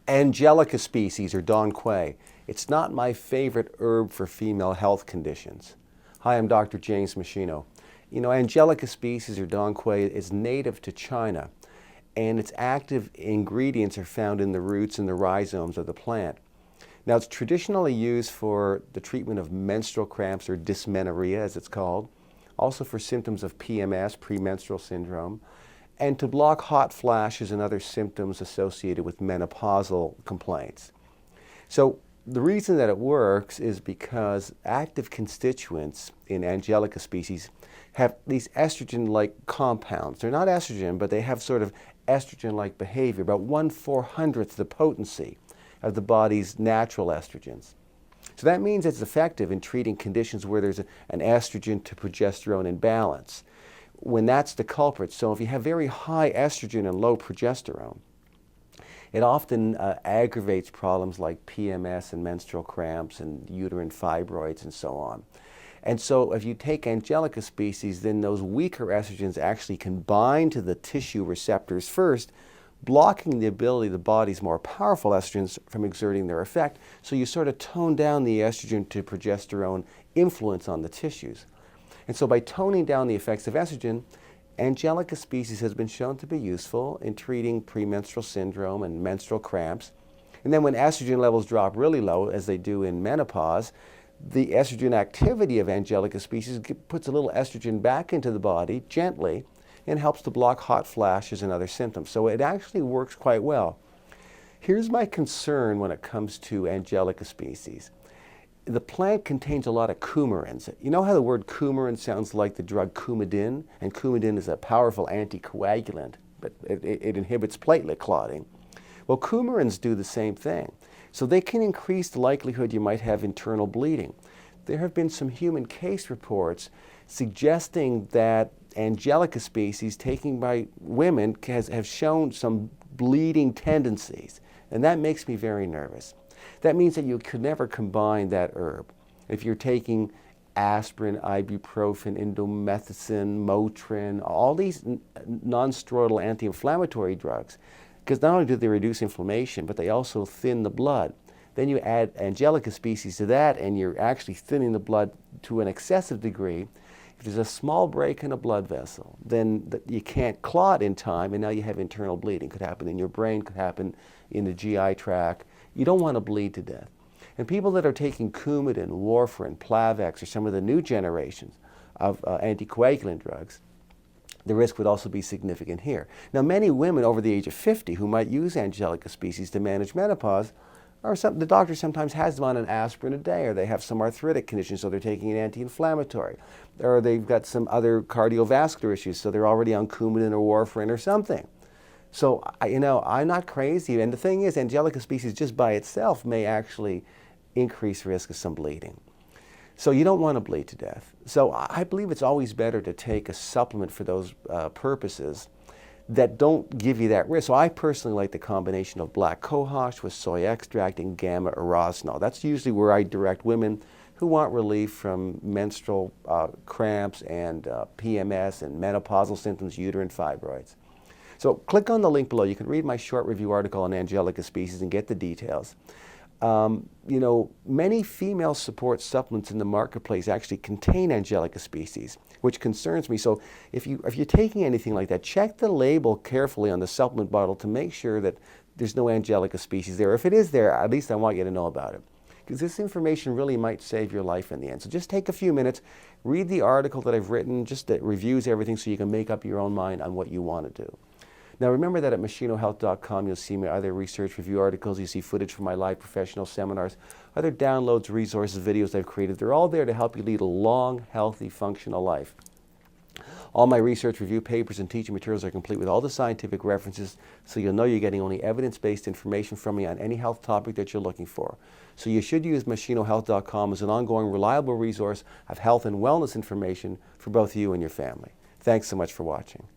Angelica species, or Dong Quai. It's not my favorite herb for female health conditions. Hi, I'm Dr. James Machino. You know, Angelica species, or Dong Quai, is native to China, and its active ingredients are found in the roots and the rhizomes of the plant. Now, it's traditionally used for the treatment of menstrual cramps, or dysmenorrhea as it's called, also for symptoms of PMS, premenstrual syndrome, and to block hot flashes and other symptoms associated with menopausal complaints. So the reason that it works is because active constituents in Angelica species have these estrogen-like compounds. They're not estrogen, but they have sort of estrogen-like behavior, about 1/400th the potency of the body's natural estrogens. So that means it's effective in treating conditions where there's an estrogen to progesterone imbalance, when that's the culprit. So if you have very high estrogen and low progesterone, it often aggravates problems like PMS and menstrual cramps and uterine fibroids and so on. And so if you take Angelica species, then those weaker estrogens actually can bind to the tissue receptors first, blocking the ability of the body's more powerful estrogens from exerting their effect. So you sort of tone down the estrogen to progesterone influence on the tissues. And so by toning down the effects of estrogen, Angelica species has been shown to be useful in treating premenstrual syndrome and menstrual cramps. And then when estrogen levels drop really low, as they do in menopause, the estrogen activity of Angelica species puts a little estrogen back into the body gently and helps to block hot flashes and other symptoms. So it actually works quite well. Here's my concern when it comes to Angelica species. The plant contains a lot of coumarins. You know how the word coumarin sounds like the drug Coumadin? And Coumadin is a powerful anticoagulant, but it inhibits platelet clotting. Well, coumarins do the same thing. So they can increase the likelihood you might have internal bleeding. There have been some human case reports suggesting that Angelica species taken by women have shown some bleeding tendencies, and that makes me very nervous. That means that you could never combine that herb. If you're taking aspirin, ibuprofen, indomethacin, Motrin, all these non-steroidal anti-inflammatory drugs, because not only do they reduce inflammation, but they also thin the blood. Then you add Angelica species to that, and you're actually thinning the blood to an excessive degree. If there's a small break in a blood vessel, then you can't clot in time, and now you have internal bleeding. Could happen in your brain, could happen in the GI tract. You don't want to bleed to death. And people that are taking Coumadin, warfarin, Plavix, or some of the new generations of anticoagulant drugs, the risk would also be significant here. Now, many women over the age of 50 who might use Angelica species to manage menopause, the doctor sometimes has them on an aspirin a day, or they have some arthritic condition, so they're taking an anti-inflammatory, or they've got some other cardiovascular issues, so they're already on Coumadin or warfarin or something. So, I'm not crazy. And the thing is, Angelica species just by itself may actually increase risk of some bleeding. So you don't want to bleed to death. So I believe it's always better to take a supplement for those purposes that don't give you that risk. So I personally like the combination of black cohosh with soy extract and gamma erosinol. That's usually where I direct women who want relief from menstrual cramps and PMS and menopausal symptoms, uterine fibroids. So click on the link below. You can read my short review article on Angelica species and get the details. Many female support supplements in the marketplace actually contain Angelica species, which concerns me. So if you're taking anything like that, check the label carefully on the supplement bottle to make sure that there's no Angelica species there. If it is there, at least I want you to know about it, because this information really might save your life in the end. So just take a few minutes, read the article that I've written, just that reviews everything so you can make up your own mind on what you want to do. Now remember that at machinohealth.com you'll see my other research review articles, you see footage from my live professional seminars, other downloads, resources, videos I've created. They're all there to help you lead a long, healthy, functional life. All my research review papers and teaching materials are complete with all the scientific references, so you'll know you're getting only evidence-based information from me on any health topic that you're looking for. So you should use machinohealth.com as an ongoing, reliable resource of health and wellness information for both you and your family. Thanks so much for watching.